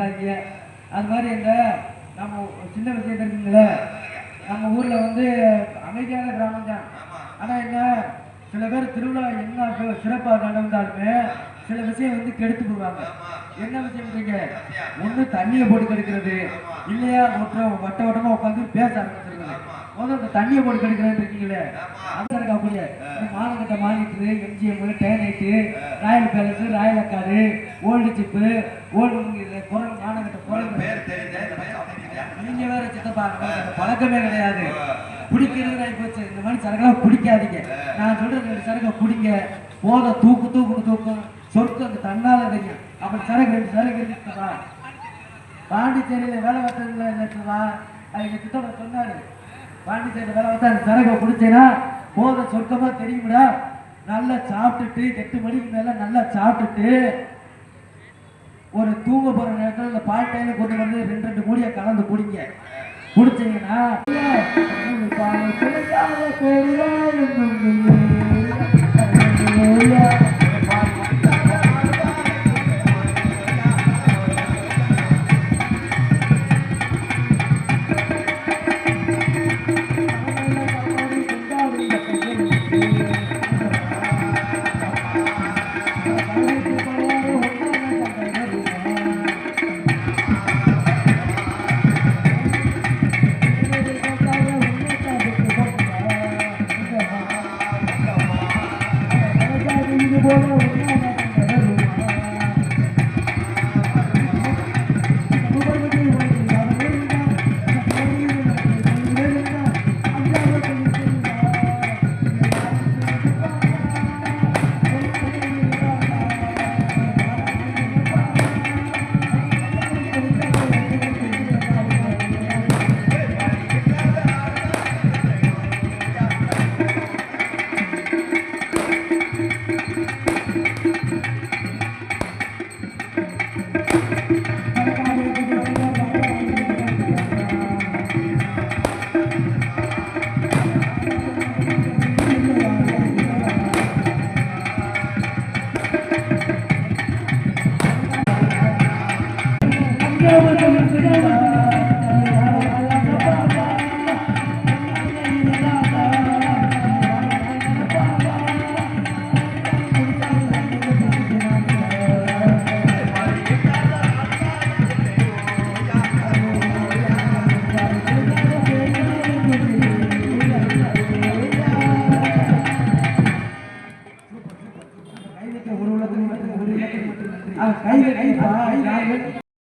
சொல்லாதீங்க. அது மாதிரி இந்த நம்ம சின்ன விஷயம் இருக்குங்களே, நம்ம ஊர்ல வந்து அமைதியான கிராமம் தான். ஆனா என்ன, சில பேர் திருவிழா என்ன சிறப்பாக நடந்தாலுமே சில விஷயம் வந்து கெடுத்து போடுவாங்க. என்ன விஷயம்? ஒண்ணு தண்ணியை போட்டு கெடுக்கிறது, இல்லையா வட்ட வட்டமா உட்காந்து பேச ஆரம்பிச்சிருக்காங்க. முதல்ல தண்ணியை போட்டு கெடுக்கிறது இருக்கீங்களே, அது இருக்கக்கூடிய மாநகட்ட மானிட்டரு, MGM, day night, royal palace, royal அக்காடு, ஓல்டு சிப்பு, ஓல்டு குரல் மாநகட்ட குரல். நீங்க வேற சித்தப்பா, பழக்கமே கிடையாது. குடிக்கிறது போச்சு. இந்த மாதிரி சரக்கெல்லாம் குடிக்காதீங்க. நான் சொல்றது 2 சரக்கை குடிங்க, போத தூக்கும் சொர்க்கம் அந்த தன்னால கிடைக்கும். அப்படி சரக்கு 2 சரக்கு இருக்குவா. பாண்டிச்சேரியில வேலை பார்த்ததுல இருக்குவா. எங்க சித்தப்பா சொன்னாரு, பாண்டிச்சேரியில வேலை பார்த்தா அந்த சரக்கை குடிச்சேன்னா போத சொர்க்கமா தெரியும்டா. நல்லா சாப்பிட்டுட்டு 8 மணிக்கு மேல நல்லா சாப்பிட்டுட்டு ஒரு தூங்க போற நேரத்தில் இந்த பால் டைல கொண்டு வந்து 2 மூடியை கலந்து குடிங்க. குடிச்சீங்கன்னா Thank you.